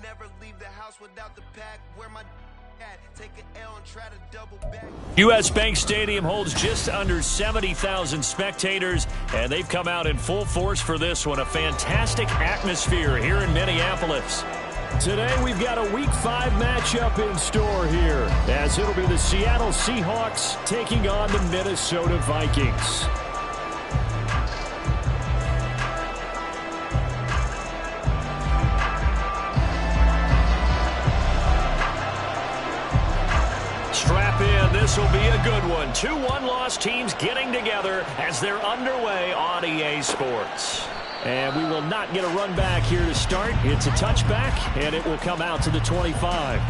never leave the house without the pack. Where my at? Take an L and try to double back. U.S. Bank Stadium holds just under 70,000 spectators, and they've come out in full force for this one. A fantastic atmosphere here in Minneapolis. Today we've got a Week 5 matchup in store here, as it'll be the Seattle Seahawks taking on the Minnesota Vikings. Strap in, this will be a good one. 2 one-loss teams getting together as they're underway on EA Sports. And we will not get a run back here to start. It's a touchback, and it will come out to the 25.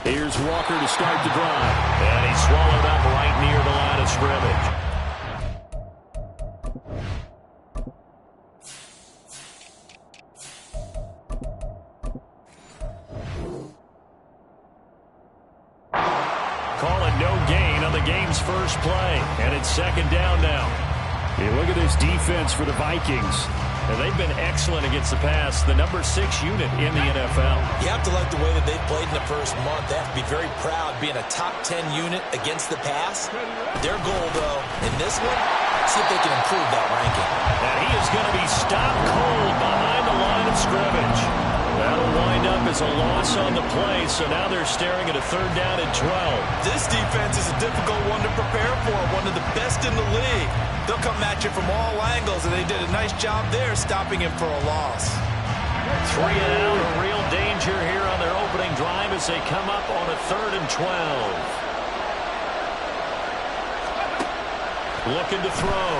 Here's Walker to start the drive. And he's swallowed up right near the line of scrimmage. Calling no gain on the game's first play. And it's second down now. Hey, look at this defense for the Vikings. And they've been excellent against the pass, the number 6 unit in the NFL. You have to like the way that they've played in the first month. They have to be very proud being a top 10 unit against the pass. Their goal, though, in this one, see if they can improve that ranking. And he is going to be stopped cold behind the line of scrimmage. That'll wind up as a loss on the play, so now they're staring at a 3rd down and 12. This defense is a difficult one to prepare for, one of the best in the league. They'll come at you from all angles, and they did a nice job there stopping him for a loss. 3 and out, a real danger here on their opening drive as they come up on a 3rd and 12. Looking to throw.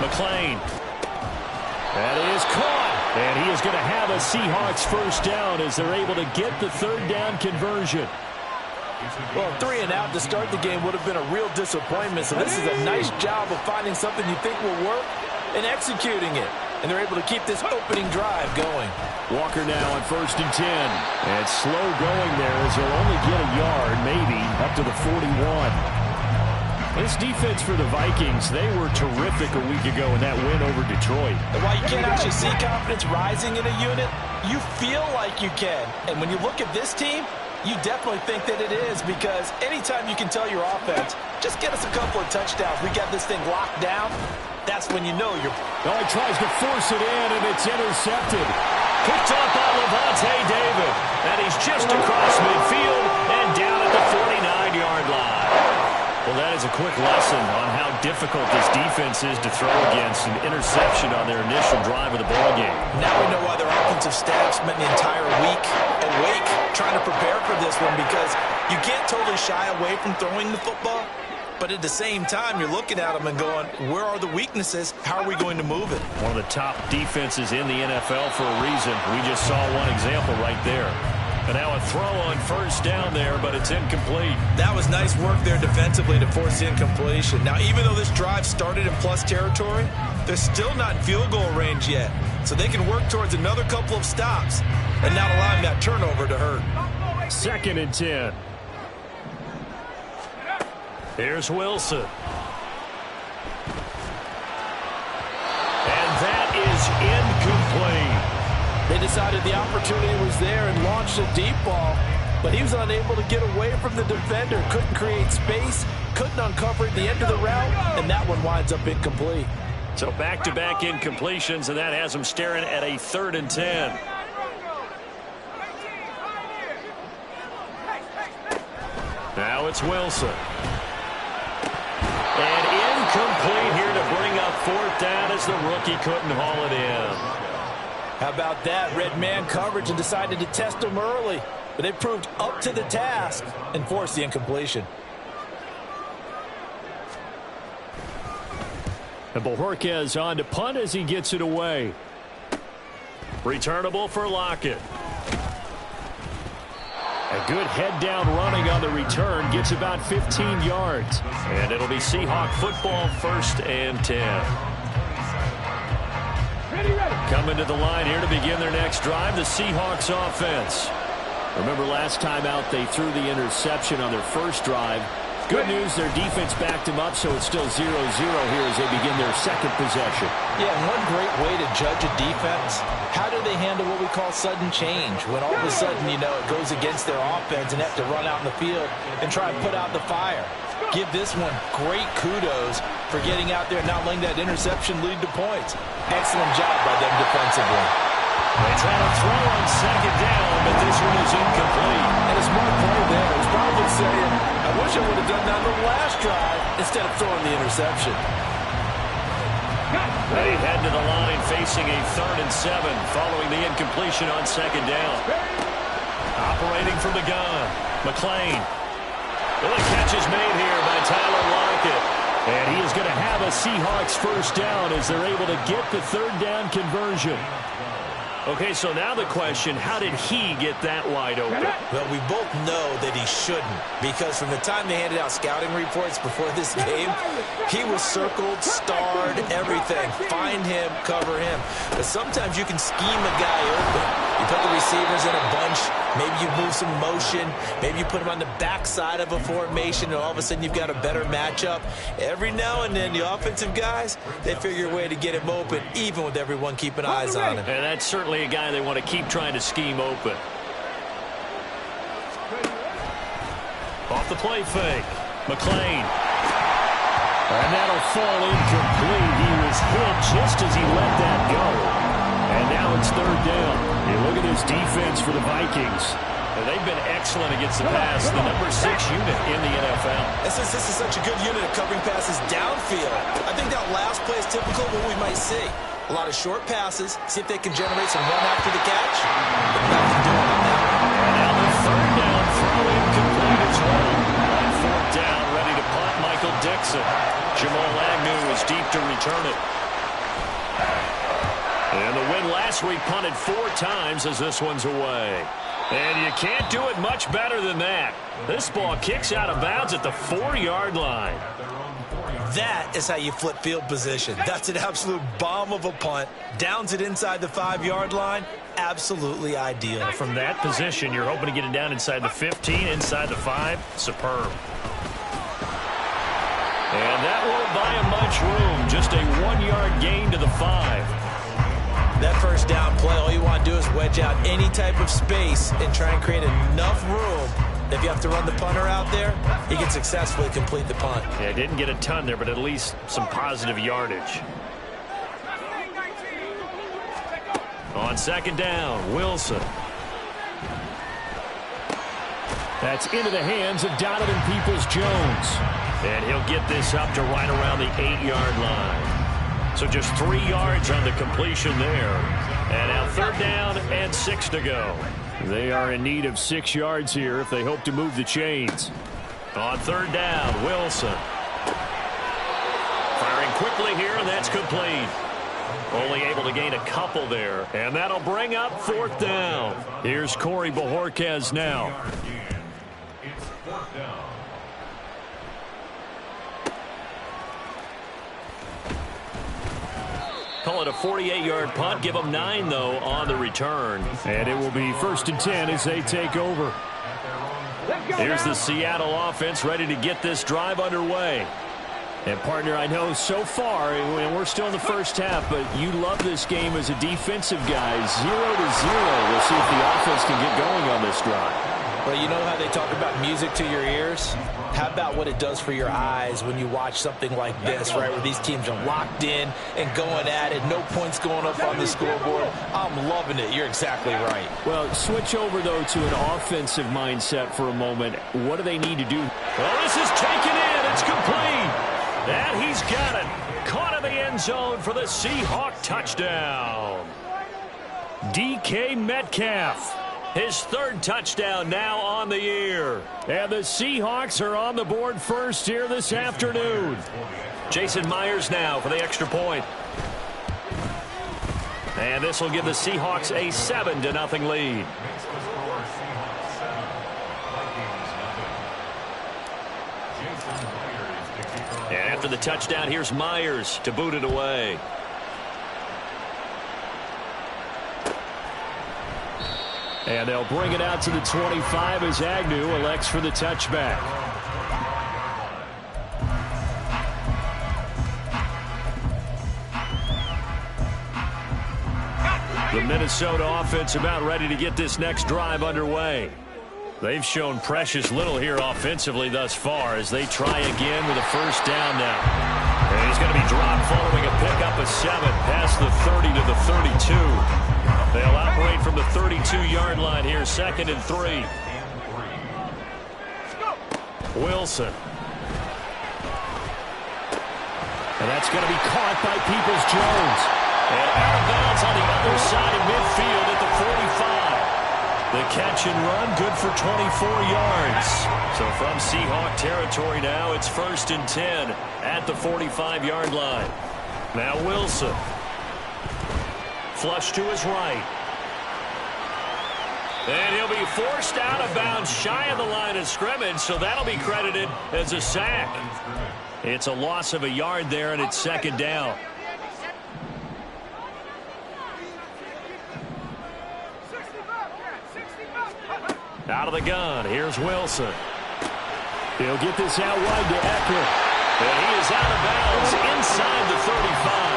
McClain. That is caught. And he is going to have a Seahawks first down as they're able to get the 3rd down conversion. Well, 3 and out to start the game would have been a real disappointment. So this is a nice job of finding something you think will work and executing it. And they're able to keep this opening drive going. Walker now on 1st and 10. And slow going there as they'll only get a yard, maybe, up to the 41. This defense for the Vikings, they were terrific a week ago in that win over Detroit. And while you can't actually see confidence rising in a unit, you feel like you can. And when you look at this team, you definitely think that it is, because anytime you can tell your offense, just get us a couple of touchdowns, we got this thing locked down, that's when you know you're... Oh, he tries to force it in, and it's intercepted. Picked up by Lavonte David. And he's just across midfield and down at the 49-yard line. Well, that is a quick lesson on how difficult this defense is to throw against. An interception on their initial drive of the ballgame. Now we know why their offensive staff spent the entire week awake trying to prepare for this one, because you can't totally shy away from throwing the football, but at the same time, you're looking at them and going, where are the weaknesses? How are we going to move it? One of the top defenses in the NFL for a reason. We just saw one example right there. And now a throw on 1st down there, but it's incomplete. That was nice work there defensively to force the incompletion. Now, even though this drive started in plus territory, they're still not in field goal range yet. So they can work towards another couple of stops and not allowing that turnover to hurt. 2nd and 10. Here's Wilson. And that is incomplete. They decided the opportunity was there and launched a deep ball, but he was unable to get away from the defender, couldn't create space, couldn't uncover the end of the route, and that one winds up incomplete. So back-to-back incompletions, and that has them staring at a 3rd and 10. Now it's Wilson. And incomplete here to bring up 4th down as the rookie couldn't haul it in. How about that? Red man coverage and decided to test him early. But they proved up to the task and forced the incompletion. And Bojorquez on to punt as he gets it away. Returnable for Lockett. And good head down running on the return. Gets about 15 yards. And it'll be Seahawk football, 1st and 10. Coming to the line here to begin their next drive, the Seahawks offense. Remember last time out they threw the interception on their first drive. Good news, their defense backed them up, so it's still 0-0 here as they begin their second possession. Yeah, and one great way to judge a defense, how do they handle what we call sudden change? When all of a sudden, you know, it goes against their offense and have to run out in the field and try and put out the fire. Give this one great kudos for getting out there and not letting that interception lead to points. Excellent job by them defensively. They try to throw on 2nd down, but this one is incomplete. And a smart play there. He's probably saying, I wish I would have done that on the last drive instead of throwing the interception. They head to the line facing a 3rd and 7 following the incompletion on 2nd down. Operating from the gun, McClain. Well, the catch is made here by Tyler Lockett. And he is going to have a Seahawks 1st down as they're able to get the 3rd down conversion. Okay, so now the question, how did he get that wide open? Well, we both know that he shouldn't, because from the time they handed out scouting reports before this game, he was circled, starred, everything. Find him, cover him. But sometimes you can scheme a guy open. You put the receivers in a bunch, maybe you move some motion, maybe you put him on the backside of a formation, and all of a sudden you've got a better matchup. Every now and then, the offensive guys, they figure a way to get him open, even with everyone keeping eyes on him. And that's certainly a guy they want to keep trying to scheme open. Off the play fake, McClain. And that'll fall incomplete. He was hit just as he let that go. And now it's 3rd down. You look at this defense for the Vikings. And they've been excellent against the pass, the number 6 unit in the NFL. And since this is such a good unit of covering passes downfield, I think that last play is typical of what we might see. A lot of short passes, see if they can generate some run after the catch. But nothing doing on that one. And now the 3rd down throw incomplete as well. On 4th down, ready to punt, Michael Dixon. Jamal Agnew is deep to return it. And the win last week punted 4 times as this one's away. And you can't do it much better than that. This ball kicks out of bounds at the 4-yard line. That is how you flip field position. That's an absolute bomb of a punt. Downs it inside the 5-yard line. Absolutely ideal. From that position, you're hoping to get it down inside the 15, inside the 5. Superb. And that won't buy him much room. Just a 1-yard gain to the 5. That 1st down play, all you want to do is wedge out any type of space and try and create enough room. If you have to run the punter out there, he can successfully complete the punt. Yeah, didn't get a ton there, but at least some positive yardage. On 2nd down, Wilson. That's into the hands of Donovan Peoples-Jones. And he'll get this up to right around the 8-yard line. So just 3 yards on the completion there. And now 3rd down and 6 to go. They are in need of 6 yards here if they hope to move the chains. On 3rd down, Wilson. Firing quickly here, and that's complete. Only able to gain a couple there. And that'll bring up 4th down. Here's Corey Bojorquez now. Call it a 48-yard punt. Give them 9, though, on the return. And it will be 1st and 10 as they take over. Here's the Seattle offense ready to get this drive underway. And, partner, I know so far, and we're still in the first half, but you love this game as a defensive guy. 0-0. We'll see if the offense can get going on this drive. Well, you know how they talk about music to your ears? How about what it does for your eyes when you watch something like this, right, where these teams are locked in and going at it, no points going up on the scoreboard? I'm loving it. You're exactly right. Well, switch over, though, to an offensive mindset for a moment. What do they need to do? Well, this is taken in. It's complete. And he's got it. Caught in the end zone for the Seahawk touchdown. DK Metcalf. His 3rd touchdown now on the year. And the Seahawks are on the board first here this afternoon. Jason Myers now for the extra point. And this will give the Seahawks a 7-0 lead. And after the touchdown, here's Myers to boot it away. And they'll bring it out to the 25 as Agnew elects for the touchback. The Minnesota offense about ready to get this next drive underway. They've shown precious little here offensively thus far as they try again with a first down now. And he's going to be dropped following a pickup of 7 past the 30 to the 32. They'll operate from the 32-yard line here, 2nd and 3. Wilson. And that's going to be caught by Peoples-Jones. And out of bounds on the other side of midfield at the 45. The catch and run, good for 24 yards. So from Seahawk territory now, it's 1st and 10 at the 45-yard line. Now Wilson. Flush to his right. And he'll be forced out of bounds shy of the line of scrimmage, so that'll be credited as a sack. It's a loss of a yard there, and it's 2nd down. Out of the gun, here's Wilson. He'll get this out wide to Eckler. And he is out of bounds inside the 35.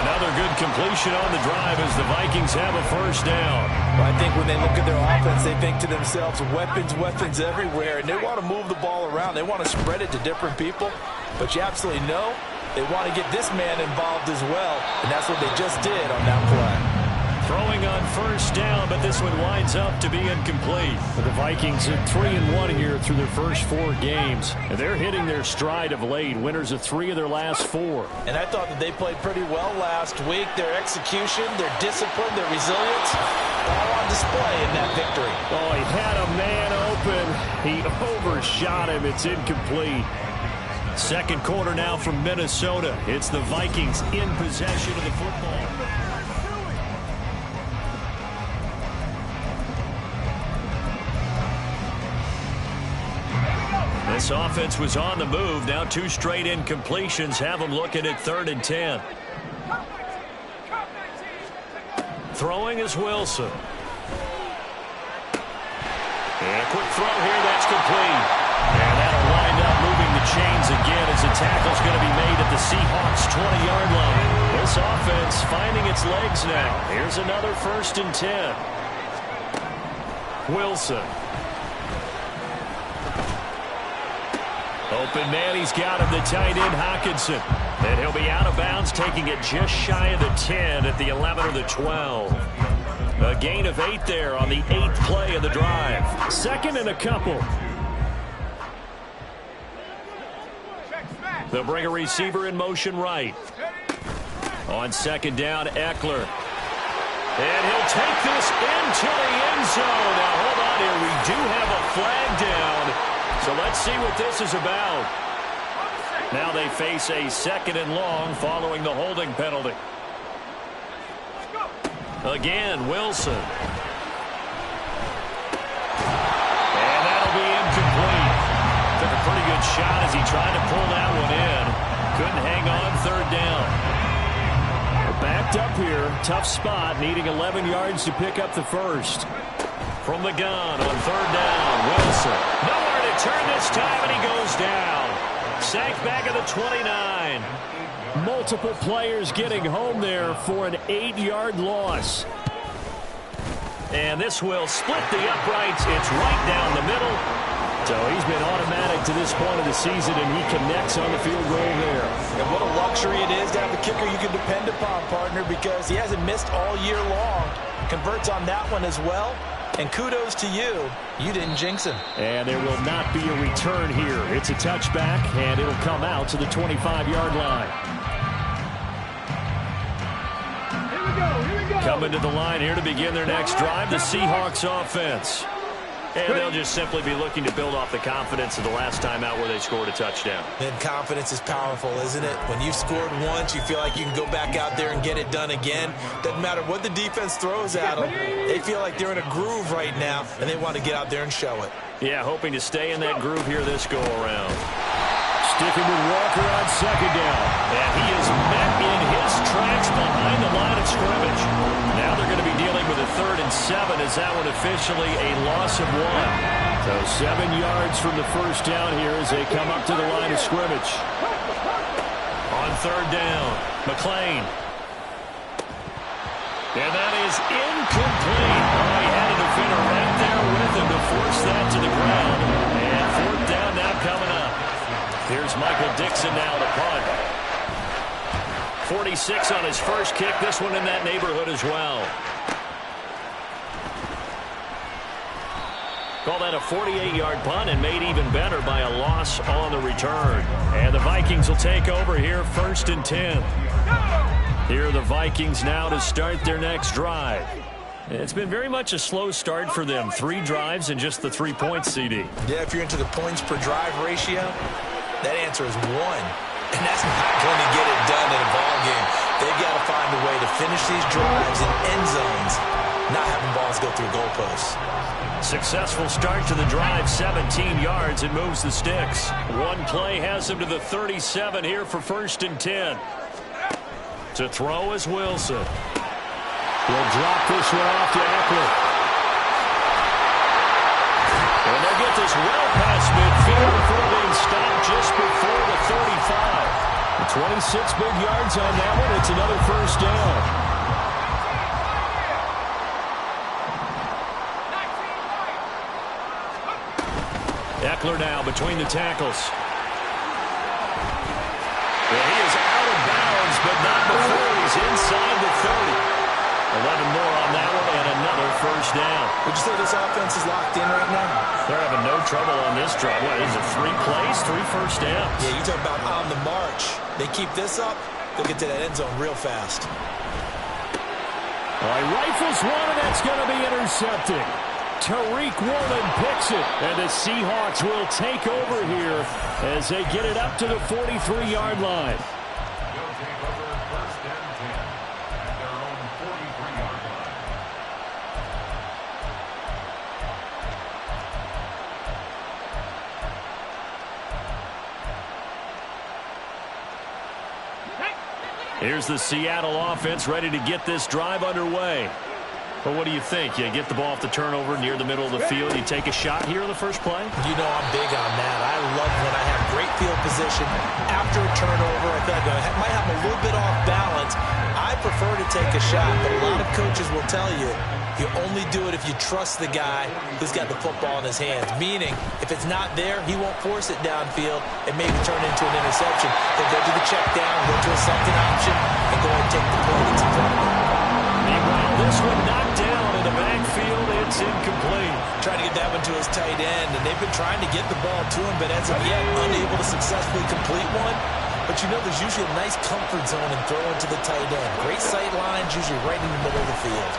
Another good completion on the drive as the Vikings have a first down. Well, I think when they look at their offense, they think to themselves, weapons, weapons everywhere, and they want to move the ball around. They want to spread it to different people, but you absolutely know they want to get this man involved as well, and that's what they just did on that play. Throwing on first down, but this one winds up to be incomplete. The Vikings are 3-1 here through their first 4 games. And they're hitting their stride of late, winners of 3 of their last 4. And I thought that they played pretty well last week. Their execution, their discipline, their resilience, all on display in that victory. Oh, he had a man open. He overshot him. It's incomplete. Second quarter now from Minnesota. It's the Vikings in possession of the football. This offense was on the move. Now 2 straight incompletions have them looking at 3rd and 10. Throwing is Wilson. And a quick throw here, that's complete. And that'll wind up moving the chains again as the tackle's going to be made at the Seahawks' 20-yard line. This offense finding its legs now. Here's another 1st and 10. Wilson. Open man, he's got him, the tight end, Hockenson. And he'll be out of bounds, taking it just shy of the 10 at the 11 or the 12. A gain of 8 there on the 8th play of the drive. 2nd and a couple. They'll bring a receiver in motion right. On 2nd down, Eckler. And he'll take this into the end zone. Now, hold on here. We do have a flag down. So let's see what this is about. Now they face a 2nd and long following the holding penalty. Again, Wilson. And that'll be incomplete. Took a pretty good shot as he tried to pull that one in. Couldn't hang on, 3rd down. We're backed up here. Tough spot, needing 11 yards to pick up the first. From the gun on 3rd down, Wilson. Nowhere to turn this time, and he goes down. Sacked back at the 29. Multiple players getting home there for an 8-yard loss. And this will split the uprights. It's right down the middle. So he's been automatic to this point of the season, and he connects on the field goal there. And what a luxury it is to have a kicker you can depend upon, partner, because he hasn't missed all year long. Converts on that one as well. And kudos to you. You didn't jinx him. And there will not be a return here. It's a touchback, and it'll come out to the 25-yard line. Here we go. Coming to the line here to begin their next drive, the Seahawks offense. And they'll just simply be looking to build off the confidence of the last time out where they scored a touchdown. And confidence is powerful, isn't it? When you've scored once, you feel like you can go back out there and get it done again. Doesn't matter what the defense throws at them. They feel like they're in a groove right now, and they want to get out there and show it. Yeah, hoping to stay in that groove here this go-around. sticking with Walker on second down. And he is met in his tracks behind the line of scrimmage. Now they're going to be dealing with a 3rd and 7 as that one officially a loss of 1. So 7 yards from the first down here as they come up to the line of scrimmage. On 3rd down, McClain. And that is incomplete. Oh, he had a defender right there with him to force that to the ground. And 4th down now coming up. Here's Michael Dixon now to punt. 46 on his first kick. This one in that neighborhood as well. Call that a 48-yard punt and made even better by a loss on the return. And the Vikings will take over here 1st and 10. Here are the Vikings now to start their next drive. It's been very much a slow start for them. 3 drives and just the 3 points, CD. Yeah, if you're into the points per drive ratio, that answer is 1. And that's not going to get it done in a ball game. They've got to find a way to finish these drives in end zones, not having balls go through goalposts. Successful start to the drive, 17 yards, and moves the sticks. One play has him to the 37 here for 1st and 10. To throw is Wilson. He'll drop this one off to Eckler. And they'll get this well past midfield before being stopped just before the 35. 26 big yards on that one. It's another 1st down. Eckler now between the tackles. And he is out of bounds, but not before he's inside the 30. 11 more on that one and another 1st down. Would you say this offense is locked in right now? They're having no trouble on this drive. What is it, 3 plays, 3 first downs? Yeah, you talk about on the march. They keep this up, they'll get to that end zone real fast. All right, rifles one, and that's going to be intercepted. Tariq Woolen picks it, and the Seahawks will take over here as they get it up to the 43-yard line. Here's the Seattle offense ready to get this drive underway. But what do you think? You get the ball off the turnover near the middle of the field. You take a shot here on the first play? You know I'm big on that. I love when I have great field position after a turnover. I feel like I might have a little bit off balance. I prefer to take a shot, but a lot of coaches will tell you you only do it if you trust the guy who's got the football in his hands. Meaning, if it's not there, he won't force it downfield and maybe turn it into an interception. He'll go to the check down, go to a second option, and go ahead and take the play that's in front of him. Meanwhile, this one knocked down in the backfield. It's incomplete. Trying to get that one to his tight end, and they've been trying to get the ball to him, but as of yet, unable to successfully complete one. But you know there's usually a nice comfort zone in throwing to the tight end. Great sight lines, usually right in the middle of the field.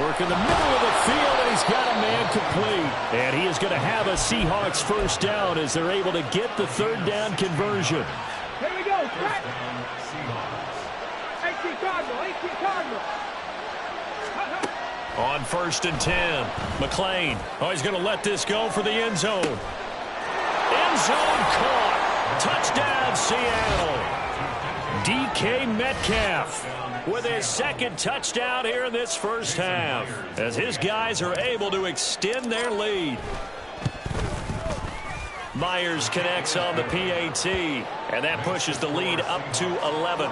Work in the middle of the field, and he's got a man complete. And he is going to have a Seahawks 1st down as they're able to get the 3rd down conversion. Here we go. 18 Cardinal. On 1st and 10, McClain. Oh, he's going to let this go for the end zone. End zone caught. Touchdown, Seattle. DK Metcalf with his 2nd touchdown here in this first half as his guys are able to extend their lead. Myers connects on the PAT, and that pushes the lead up to 11.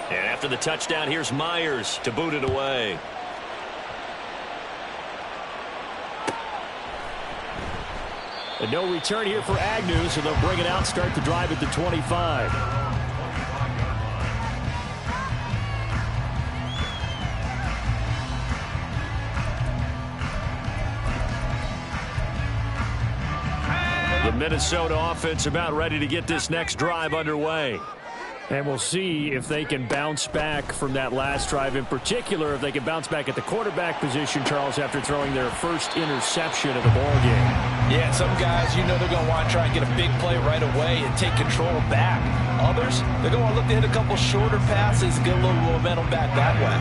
And after the touchdown, here's Myers to boot it away. And no return here for Agnew, so they'll bring it out, start the drive at the 25. The Minnesota offense about ready to get this next drive underway. And we'll see if they can bounce back from that last drive. In particular, if they can bounce back at the quarterback position, Charles, after throwing their first interception of the ball game. Yeah, some guys, they're going to want to try and get a big play right away and take control back. Others, they're going to look to hit a couple shorter passes and get a little momentum back that way.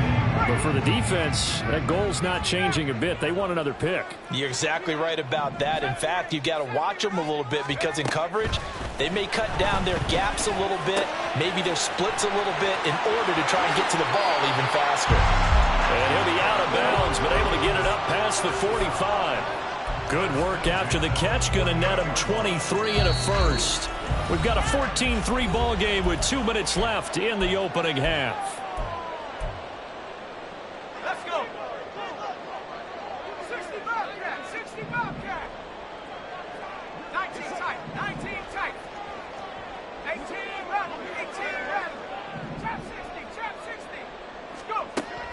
But for the defense, that goal's not changing a bit. They want another pick. You're exactly right about that. In fact, you've got to watch them a little bit because in coverage, they may cut down their gaps a little bit, maybe their splits a little bit in order to try and get to the ball even faster. And he'll be out of bounds, but able to get it up past the 45. Good work after the catch. Going to net him 23 and a first. We've got a 14-3 ball game with 2 minutes left in the opening half. Let's go. 60 Bobcat, 60 Bobcat. 19 tight, 19 tight. 18 rattle, 18 rattle. Trap 60. Let's go.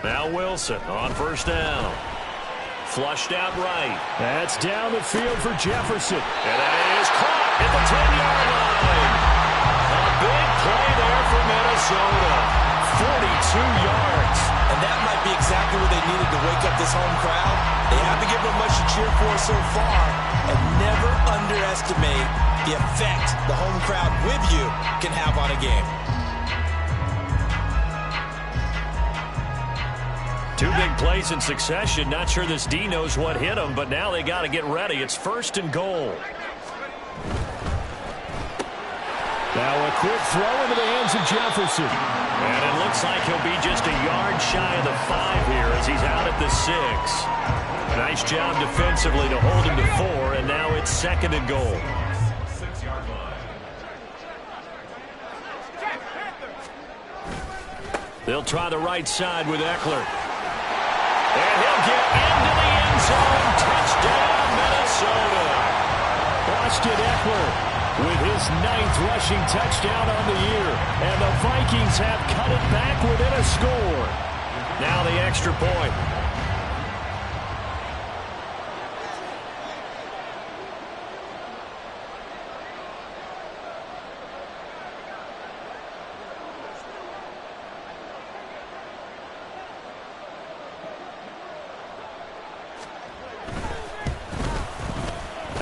Now Wilson on first down. Flushed out right. That's down the field for Jefferson. And that is caught at the 10-yard line. A big play there for Minnesota. 42 yards. And that might be exactly what they needed to wake up this home crowd. They haven't given them much to cheer for so far. And never underestimate the effect the home crowd with you can have on a game. Two big plays in succession. Not sure this D knows what hit him, but now they got to get ready. It's first and goal. Now a quick throw into the hands of Jefferson. And it looks like he'll be just a yard shy of the 5 here as he's out at the 6. Nice job defensively to hold him to 4, and now it's second and goal. They'll try the right side with Eckler. And he'll get into the end zone. Touchdown, Minnesota. Austin Eckler with his 9th rushing touchdown on the year. And the Vikings have cut it back within a score. Now the extra point.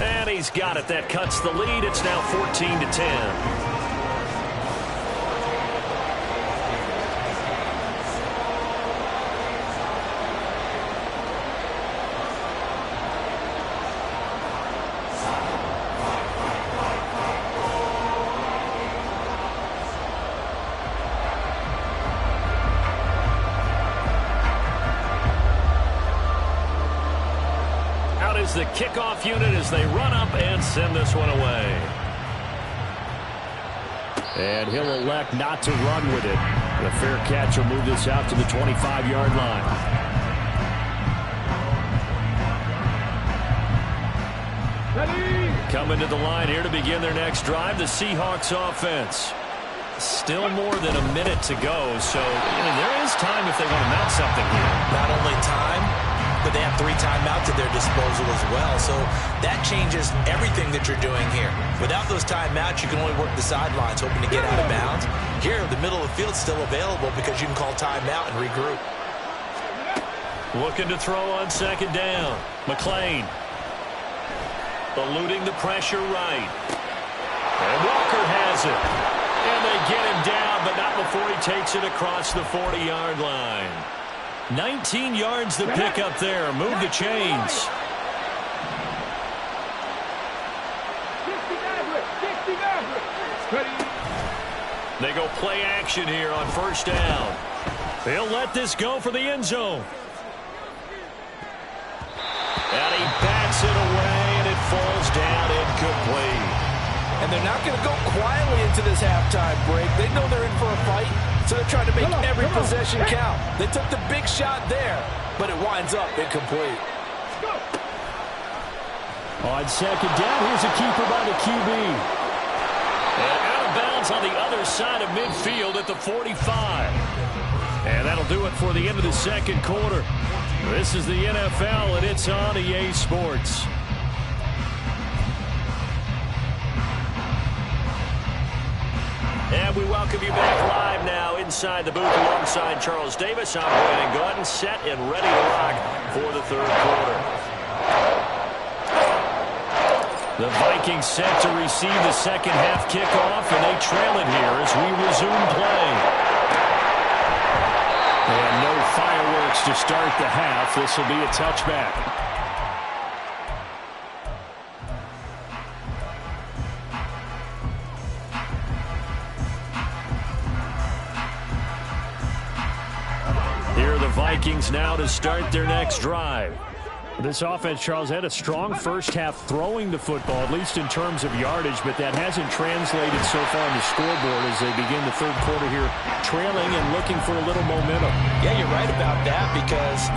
And he's got it. That cuts the lead. It's now 14-10. The kickoff unit as they run up and send this one away. And he'll elect not to run with it. The fair catch will move this out to the 25-yard line. Coming to the line here to begin their next drive, the Seahawks offense. Still more than a minute to go, so there is time if they want to mount something here. Not only time, but they have 3 timeouts at their disposal as well. So that changes everything that you're doing here. Without those timeouts, you can only work the sidelines, hoping to get out of bounds. Here, the middle of the field is still available because you can call timeout and regroup. Looking to throw on second down. McLean. Eluding the pressure right. And Walker has it. And they get him down, but not before he takes it across the 40-yard line. 19 yards to pick up there. Move the chains. 60 Maverick. They go play action here on first down. They'll let this go for the end zone. And he bats it away, and it falls down incomplete. And they're not going to go quietly into this halftime break. They know they're in for a fight, so they're trying to make every possession count. They took the big shot there, but it winds up incomplete. On second down, here's a keeper by the QB. And out of bounds on the other side of midfield at the 45. And that'll do it for the end of the second quarter. This is the NFL, and it's on EA Sports. And we welcome you back live now inside the booth alongside Charles Davis. I'm Brandon Gordon, set and ready to rock for the third quarter. The Vikings set to receive the second half kickoff, and they trail it here as we resume play. And no fireworks to start the half. This will be a touchback. Here are the Vikings now to start their next drive. This offense, Charles, had a strong first half throwing the football, at least in terms of yardage, but that hasn't translated so far on the scoreboard as they begin the third quarter here, trailing and looking for a little momentum. Yeah, you're right about that because,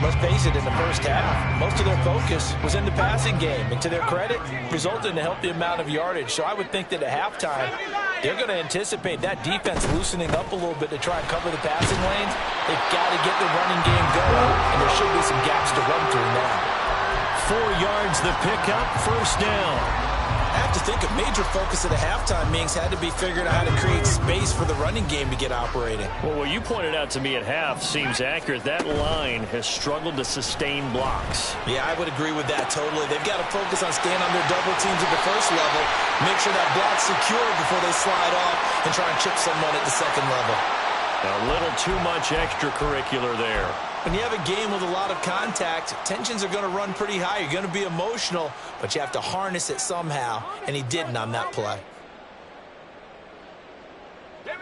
let's face it, in the first half, most of their focus was in the passing game. And to their credit, resulted in a healthy amount of yardage. So I would think that at halftime, they're going to anticipate that defense loosening up a little bit to try and cover the passing lanes. They've got to get the running game going, and there should be some gaps to run through now. 4 yards the pickup, first down. I have to think a major focus at the halftime meetings had to be figuring out how to create space for the running game to get operating. Well, what you pointed out to me at half seems accurate. That line has struggled to sustain blocks. Yeah, I would agree with that totally. They've got to focus on staying on their double teams at the first level, make sure that block's secure before they slide off and try and chip someone at the second level. A little too much extracurricular there. When you have a game with a lot of contact, tensions are going to run pretty high. You're going to be emotional, but you have to harness it somehow, and he didn't on that play.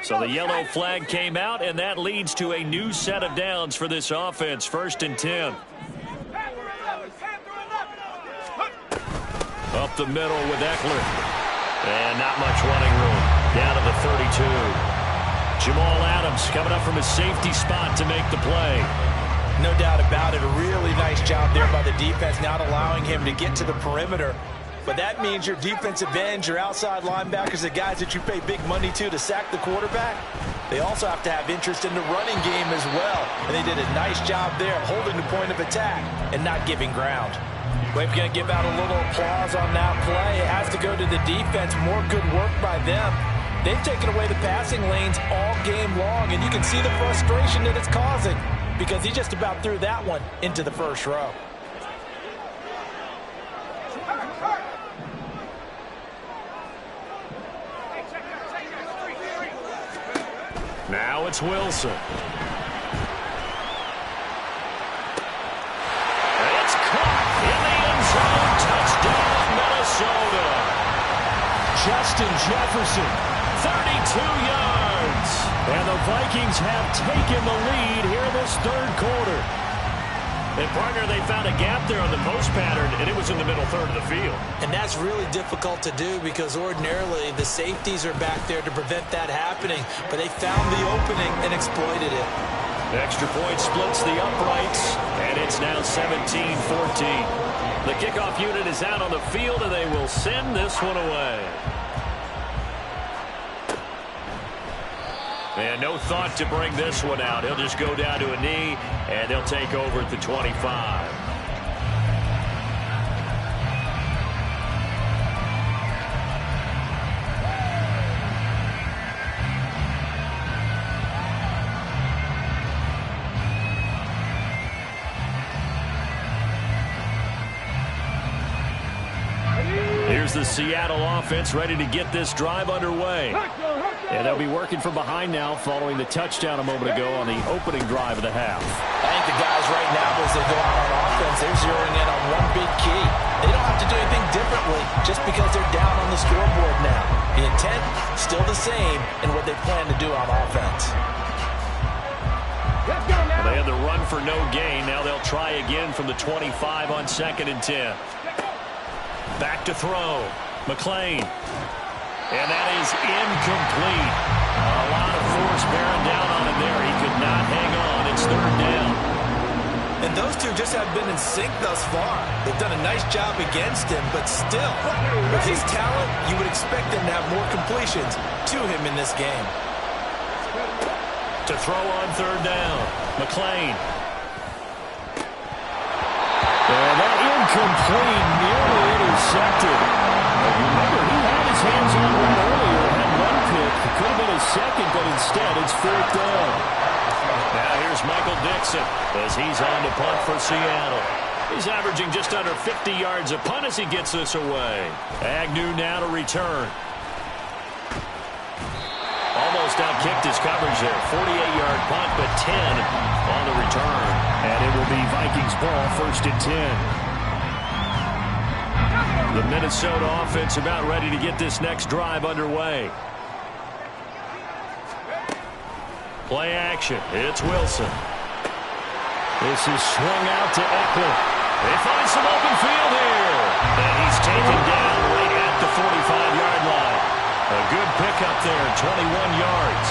So the yellow flag came out, and that leads to a new set of downs for this offense. 1st and 10. Up the middle with Eckler. And not much running room. Down to the 32. Jamal Adams coming up from his safety spot to make the play. No doubt about it. A really nice job there by the defense, not allowing him to get to the perimeter. But that means your defensive ends, your outside linebackers, the guys that you pay big money to sack the quarterback, they also have to have interest in the running game as well. And they did a nice job there holding the point of attack and not giving ground. We're going to give out a little applause on that play. It has to go to the defense. More good work by them. They've taken away the passing lanes all game long, and you can see the frustration that it's causing because he just about threw that one into the first row. Now it's Wilson. It's caught in the end zone. Touchdown, Minnesota. Justin Jefferson, 32 yards. and the Vikings have taken the lead here in this third quarter. And, partner, they found a gap there on the post pattern, and it was in the middle third of the field. And that's really difficult to do because ordinarily the safeties are back there to prevent that happening. But they found the opening and exploited it. The extra point splits the uprights, and it's now 17-14. The kickoff unit is out on the field, and they will send this one away. And no thought to bring this one out. He'll just go down to a knee, and they'll take over at the 25. Here's the Seattle offense ready to get this drive underway. And they'll be working from behind now following the touchdown a moment ago on the opening drive of the half. I think the guys right now, as they go out on offense, they're zeroing in on one big key. They don't have to do anything differently just because they're down on the scoreboard now. The intent, still the same in what they plan to do on offense. Well, they had the run for no gain. Now they'll try again from the 25 on 2nd and 10. Back to throw. McClain. And that is incomplete. A lot of force bearing down on him there. He could not hang on. It's 3rd down. And those two just have been in sync thus far. They've done a nice job against him, but still, with his talent, you would expect them to have more completions to him in this game. To throw on 3rd down. McClain. And that incomplete, nearly intercepted. Remember, he had his hands on one earlier, had one pick. It could have been his second, but instead it's 4th down. Now here's Michael Dixon as he's on to punt for Seattle. He's averaging just under 50 yards a punt as he gets this away. Agnew now to return. Almost outkicked his coverage there. 48-yard punt, but 10 on the return. And it will be Vikings ball, 1st and 10. The Minnesota offense about ready to get this next drive underway. Play action. It's Wilson. This is swung out to Eckler. They find some open field here. And he's taken down right at the 45-yard line. A good pickup there, 21 yards.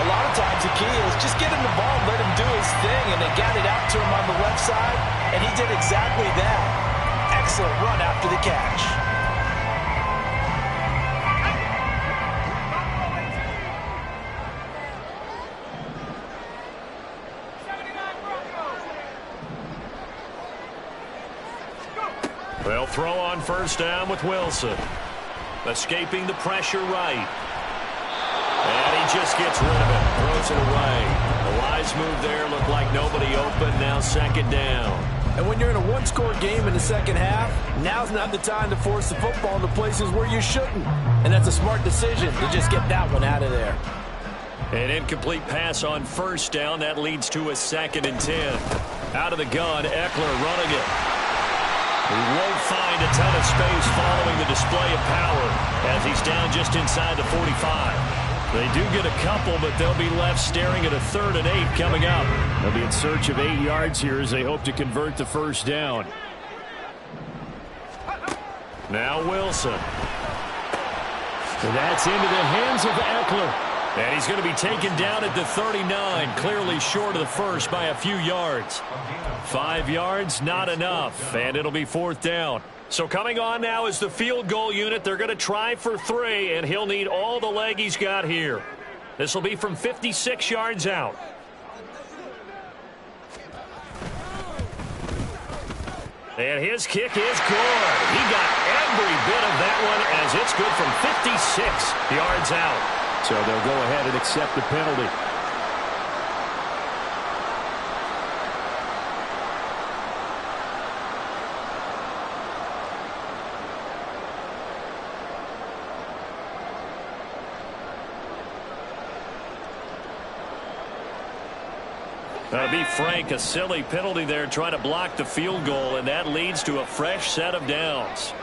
A lot of times the key is just get him the ball, let him do his thing, and they got it out to him on the left side, and he did exactly that. Excellent run after the catch. They'll throw on 1st down with Wilson. Escaping the pressure right. And he just gets rid of it. Throws it away. A wise move there. Looked like nobody open. Now 2nd down. And when you're in a one-score game in the second half, now's not the time to force the football into places where you shouldn't. And that's a smart decision to just get that one out of there. An incomplete pass on 1st down. That leads to a 2nd and 10. Out of the gun, Eckler running it. He won't find a ton of space following the display of power as he's down just inside the 45. They do get a couple, but they'll be left staring at a 3rd and 8 coming up. They'll be in search of 8 yards here as they hope to convert the 1st down. Now Wilson. So that's into the hands of Eckler. And he's going to be taken down at the 39, clearly short of the 1st by a few yards. 5 yards, not enough, and it'll be 4th down. So coming on now is the field goal unit. They're going to try for 3, and he'll need all the leg he's got here. This will be from 56 yards out. And his kick is good. He got every bit of that one as it's good from 56 yards out. So they'll go ahead and accept the penalty. To be frank, a silly penalty there trying to block the field goal, and that leads to a fresh set of downs.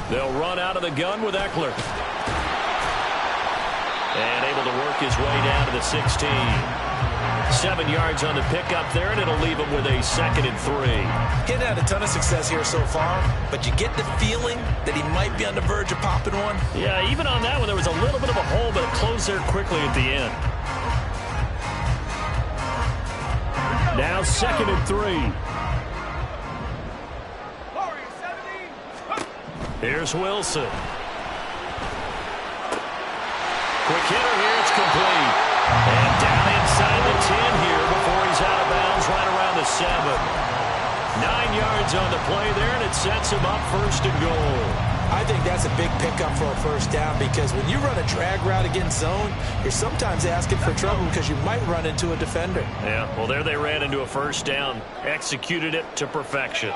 They'll run out of the gun with Eckler. And able to work his way down to the 16. 7 yards on the pickup there, and it'll leave him with a 2nd and 3. Getting had a ton of success here so far, but you get the feeling that he might be on the verge of popping one. Yeah, even on that one, there was a little bit of a hole, but it closed there quickly at the end. Now 2nd and 3. Here's Wilson. Quick hitter here, it's complete. And down inside the 10 here before he's out of bounds right around the 7. 9 yards on the play there, and it sets him up 1st and goal. I think that's a big pickup for a 1st down because when you run a drag route against zone, you're sometimes asking for trouble because you might run into a defender. Yeah, well, there they ran into a 1st down. Executed it to perfection.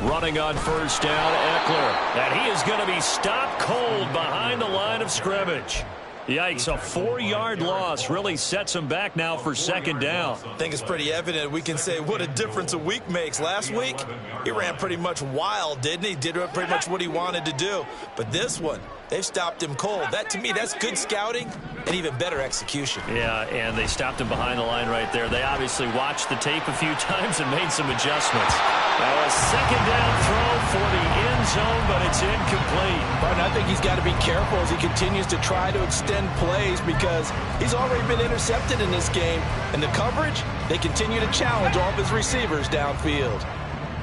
Running on 1st down, Eckler. And he is going to be stopped cold behind the line of scrimmage. Yikes, a 4-yard loss really sets him back now for 2nd down. I think it's pretty evident. We can say what a difference a week makes. Last week, he ran pretty much wild, didn't he? Did pretty much what he wanted to do. But this one, they've stopped him cold. That, to me, that's good scouting and even better execution. Yeah, and they stopped him behind the line right there. They obviously watched the tape a few times and made some adjustments. Now a 2nd down throw for the end zone, but it's incomplete. But I think he's got to be careful as he continues to try to extend plays because he's already been intercepted in this game. And the coverage, they continue to challenge all of his receivers downfield.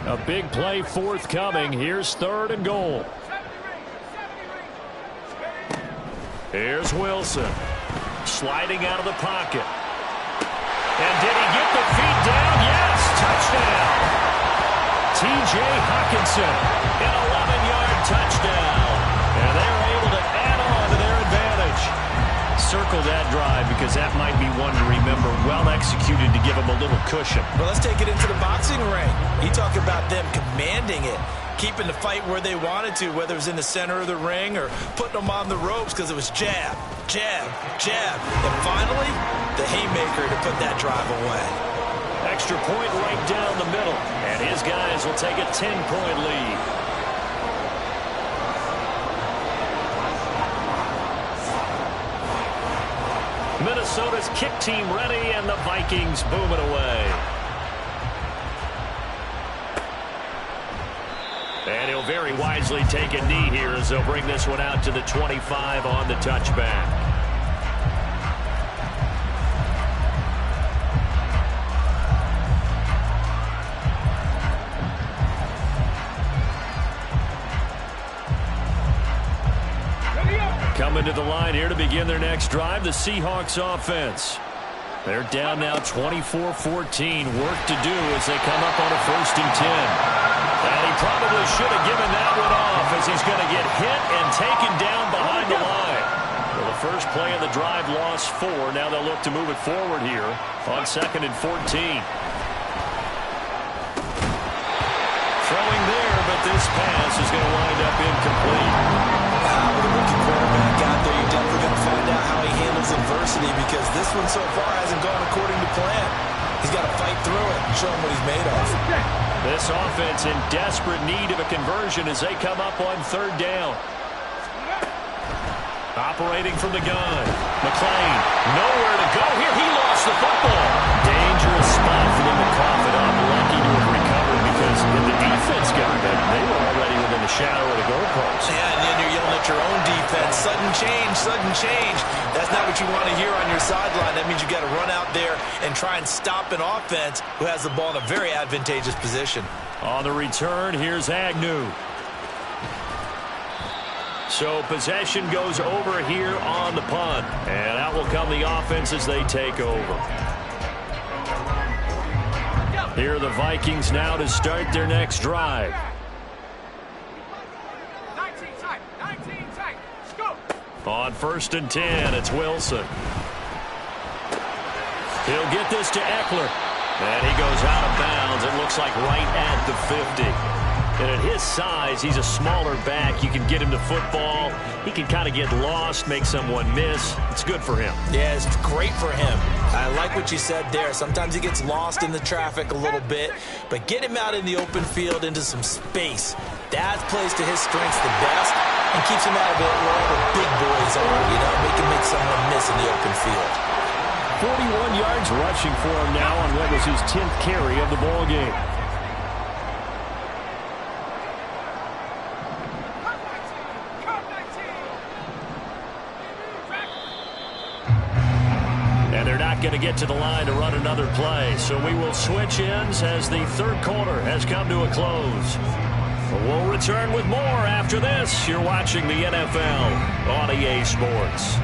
A big play forthcoming. Here's 3rd and goal. Here's Wilson. Sliding out of the pocket. And did he get the feet down? Yes, touchdown. T.J. Hockenson, an 11-yard touchdown. And they're able to add on to their advantage. circle that drive because that might be one to remember. Well executed to give them a little cushion. Well, let's take it into the boxing ring. You talk about them commanding it, keeping the fight where they wanted to, whether it was in the center of the ring or putting them on the ropes because it was jab, jab, jab. And finally, the haymaker to put that drive away. Extra point right down the middle. And his guys will take a 10-point lead. Minnesota's kick team ready, and the Vikings boom it away. And he'll very wisely take a knee here as they'll bring this one out to the 25 on the touchback. Coming to the line here to begin their next drive, the Seahawks offense. They're down now 24-14. Work to do as they come up on a 1st and 10. And he probably should have given that one off as he's going to get hit and taken down behind the line. Well, the first play of the drive lost 4. Now they'll look to move it forward here on 2nd and 14. Throwing there, but this pass is going to wind up incomplete. With a rookie quarterback out there, you're definitely going to find out how he handles adversity because this one so far hasn't gone according to plan. He's got to fight through it and show him what he's made of. This offense in desperate need of a conversion as they come up on 3rd down. Operating from the gun. McClain, nowhere to go here. He lost the football. Dangerous spot for them to cough it up. Lucky to have recovered because if the defense got it, they were already within the shadow of the goalpost. Yeah, and then you're yelling at your own defense. Sudden change, sudden change. That's not what you want to hear on your sideline. That means you got to run out there and try and stop an offense who has the ball in a very advantageous position. On the return, here's Agnew. So possession goes over here on the punt. And out will come the offense as they take over. Here are the Vikings now to start their next drive. 19 tight, scoop. On 1st and 10, it's Wilson. He'll get this to Eckler. And he goes out of bounds. It looks like right at the 50. And at his size, he's a smaller back. You can get him to football. He can kind of get lost, make someone miss. It's good for him. Yeah, it's great for him. I like what you said there. Sometimes he gets lost in the traffic a little bit, but get him out in the open field into some space. That plays to his strengths the best and keeps him out of it where all the big boys are, you know, make someone miss in the open field. 41 yards rushing for him now on what was his 10th carry of the ball game. Going to get to the line to run another play. So we will switch ends as the 3rd quarter has come to a close. We'll return with more after this. You're watching the NFL on EA Sports.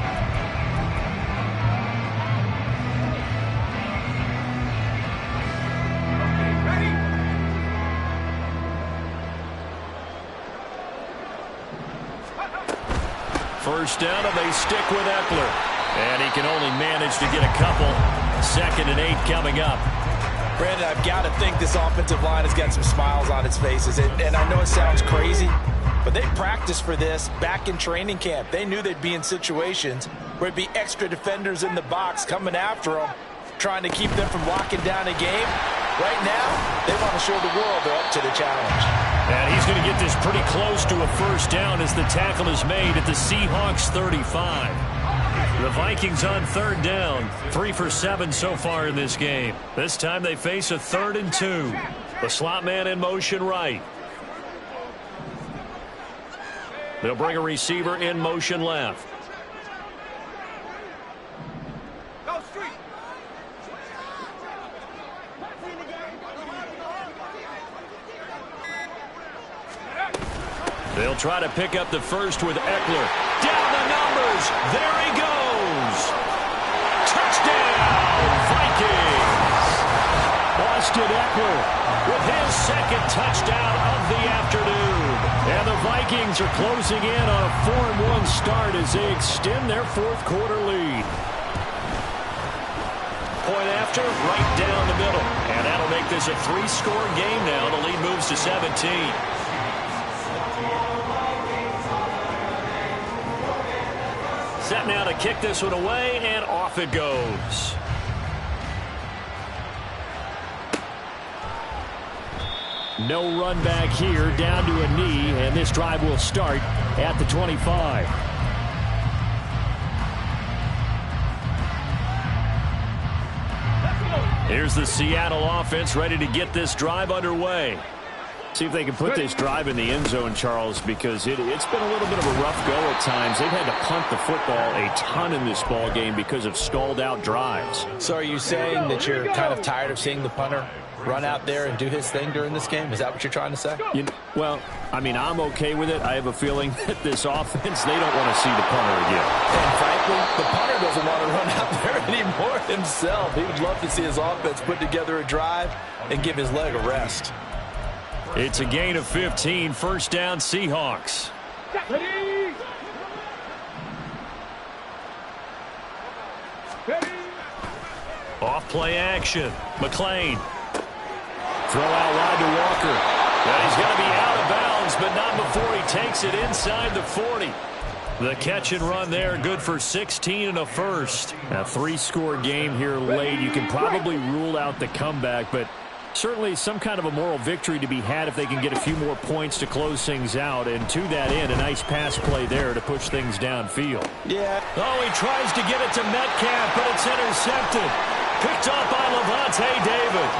First down, and they stick with Eckler. And he can only manage to get a couple. 2nd and 8 coming up. Brandon, I've got to think this offensive line has got some smiles on its faces. And I know it sounds crazy, but they practiced for this back in training camp. They knew they'd be in situations where it'd be extra defenders in the box coming after them, trying to keep them from locking down a game. Right now, they want to show the world they're up to the challenge. And he's going to get this pretty close to a 1st down as the tackle is made at the Seahawks 35. The Vikings on 3rd down. 3 for 7 so far in this game. This time they face a 3rd and 2. The slot man in motion right. They'll bring a receiver in motion left. Go street. They'll try to pick up the first with Eckler. Down the numbers. There he goes. Touchdown, Vikings. Austin Eckler with his 2nd touchdown of the afternoon. And the Vikings Vikings are closing in on a 4-1 start as they extend their fourth quarter lead. Point after, right down the middle. And that'll make this a 3-score game now. The lead moves to 17. Set now to kick this one away, and off it goes. No run back here, down to a knee, and this drive will start at the 25. Here's the Seattle offense ready to get this drive underway. See if they can put this drive in the end zone, Charles, because it's been a little bit of a rough go at times. They've had to punt the football a ton in this ball game because of stalled out drives. So are you saying that you're kind of tired of seeing the punter run out there and do his thing during this game? Is that what you're trying to say? Well, I mean, I'm okay with it. I have a feeling that this offense, they don't want to see the punter again. And frankly, the punter doesn't want to run out there anymore himself. He would love to see his offense put together a drive and give his leg a rest. It's a gain of 15, first down Seahawks. Off play action. McLean. Throw out wide to Walker. And he's going to be out of bounds, but not before he takes it inside the 40. The catch and run there, good for 16 and a first. A 3-score game here late. You can probably rule out the comeback, but certainly some kind of a moral victory to be had if they can get a few more points to close things out. And to that end, a nice pass play there to push things downfield. Yeah. Oh, he tries to get it to Metcalf, but it's intercepted. Picked up by Lavonte David.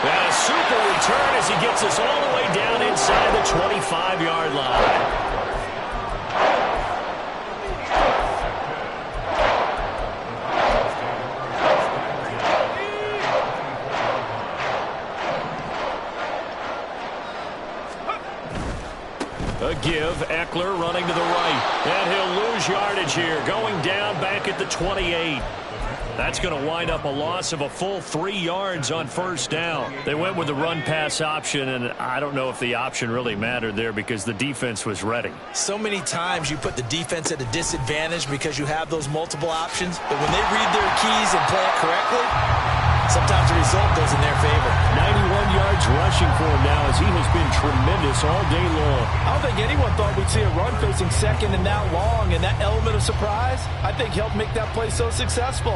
And a super return as he gets us all the way down inside the 25-yard line. A give, Eckler running to the right. And he'll lose yardage here, going down back at the 28. That's going to wind up a loss of a full 3 yards on first down. They went with the run-pass option, and I don't know if the option really mattered there because the defense was ready. So many times you put the defense at a disadvantage because you have those multiple options, but when they read their keys and play it correctly, sometimes the result goes in their favor. 91 yards rushing for him now as he has been tremendous all day long. I don't think anyone thought we'd see a run facing second and that long, and that element of surprise, I think, helped make that play so successful.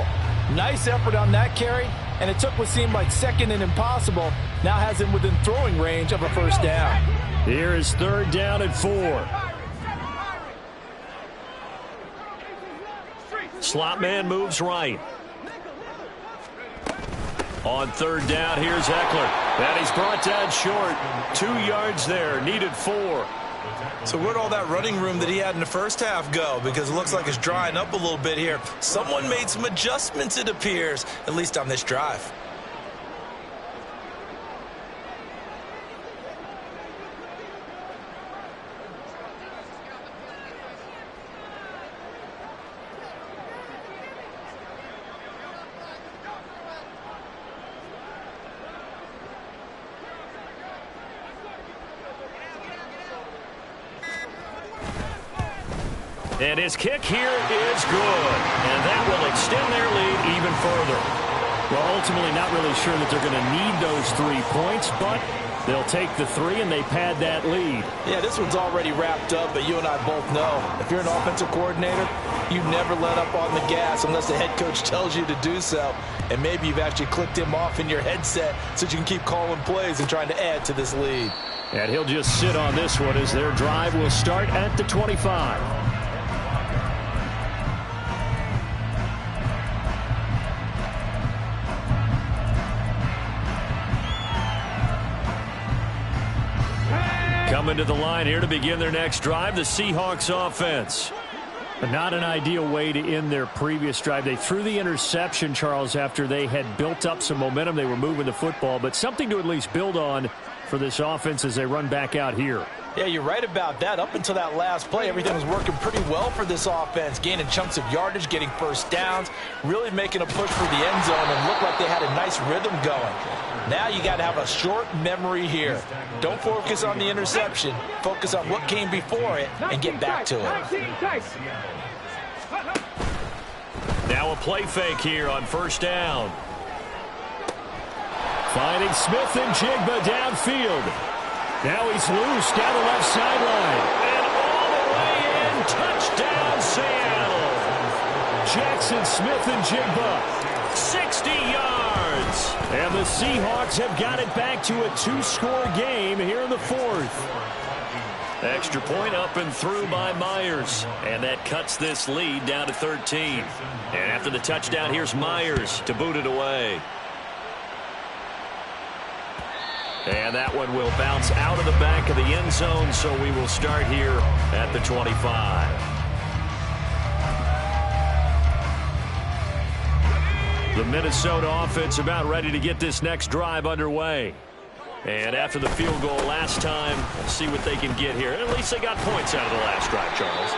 Nice effort on that carry, and it took what seemed like second and impossible, now has him within throwing range of a first down. Here is third down and 4. Slot man moves right. On third down, here's Eckler. And he's brought down short. 2 yards there, needed 4. So where'd all that running room that he had in the first half go? Because it looks like it's drying up a little bit here. Someone made some adjustments, it appears, at least on this drive. And his kick here is good. And that will extend their lead even further. Well, ultimately not really sure that they're going to need those 3 points, but they'll take the 3 and they pad that lead. Yeah, this one's already wrapped up, but you and I both know if you're an offensive coordinator, you never let up on the gas unless the head coach tells you to do so. And maybe you've actually clicked him off in your headset so you can keep calling plays and trying to add to this lead. And he'll just sit on this one as their drive will start at the 25. Coming to the line here to begin their next drive, the Seahawks offense. Not an ideal way to end their previous drive. They threw the interception, Charles, after they had built up some momentum. They were moving the football, but something to at least build on for this offense as they run back out here. Yeah, you're right about that. Up until that last play, everything was working pretty well for this offense, gaining chunks of yardage, getting first downs, really making a push for the end zone, and looked like they had a nice rhythm going. Now you got to have a short memory here. Don't focus on the interception. Focus on what came before it and get back to it. Now a play fake here on first down. Finding Smith and Jigba downfield. Now he's loose down the left sideline. And all the way in, touchdown Seattle. Jackson Smith and Jigba. 60 yards. And the Seahawks have got it back to a 2-score game here in the fourth. Extra point up and through by Myers. And that cuts this lead down to 13. And after the touchdown, here's Myers to boot it away. And that one will bounce out of the back of the end zone, so we will start here at the 25. The Minnesota offense about ready to get this next drive underway. And after the field goal last time, we'll see what they can get here. At least they got points out of the last drive, Charles.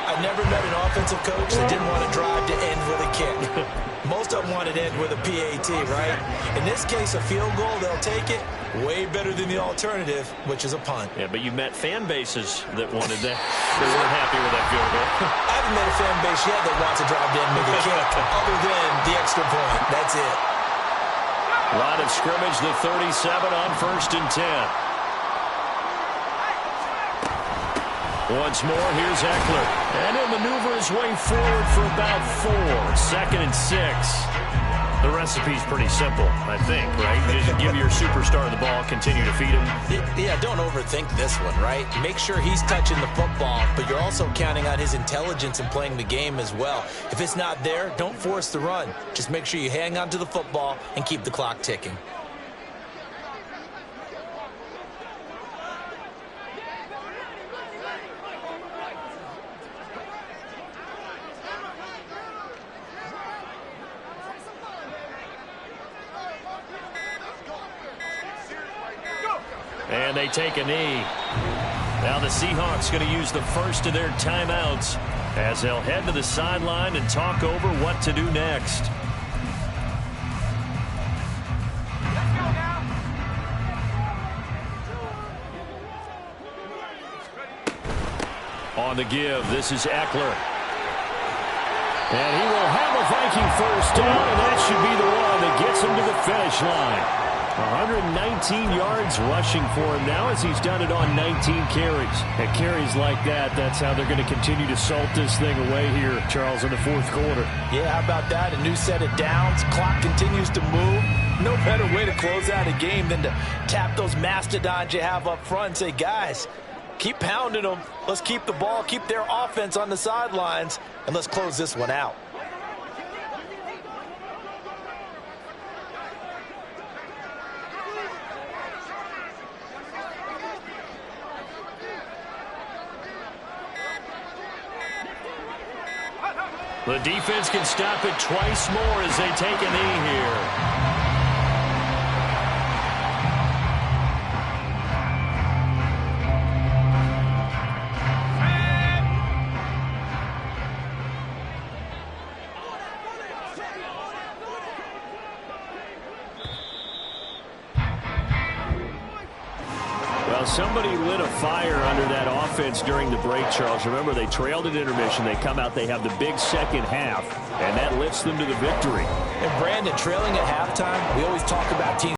I've never met an offensive coach that didn't want to drive to end with a kick. Most of them want to end with a PAT, right? In this case, a field goal, they'll take it. Way better than the alternative, which is a punt. Yeah, but you've met fan bases that wanted that. They weren't happy with that field goal. I haven't met a fan base yet that wants to drive to end with a kick, other than the extra point. That's it. Line of scrimmage, the 37 on first and 10. Once more, here's Eckler. And he'll maneuver his way forward for about 4. 2nd and 6. The recipe's pretty simple, I think, right? Just give your superstar the ball, continue to feed him. Yeah, don't overthink this one, right? Make sure he's touching the football, but you're also counting on his intelligence in playing the game as well. If it's not there, don't force the run. Just make sure you hang on to the football and keep the clock ticking. And they take a knee. Now the Seahawks going to use the first of their timeouts as they'll head to the sideline and talk over what to do next. On the give, this is Eckler. And he will have a Viking first down, and that should be the one that gets him to the finish line. 119 yards rushing for him now as he's done it on 19 carries. At carries like that, that's how they're going to continue to salt this thing away here, Charles, in the fourth quarter. Yeah, how about that? A new set of downs. Clock continues to move. No better way to close out a game than to tap those mastodons you have up front and say, guys, keep pounding them. Let's keep the ball, keep their offense on the sidelines, and let's close this one out. The defense can stop it twice more as they take a knee here. Well, somebody lit a fire under that offense during the break, Charles. Remember, they trailed at intermission. They come out, they have the big second half, and that lifts them to the victory. And Brandon, trailing at halftime, we always talk about teams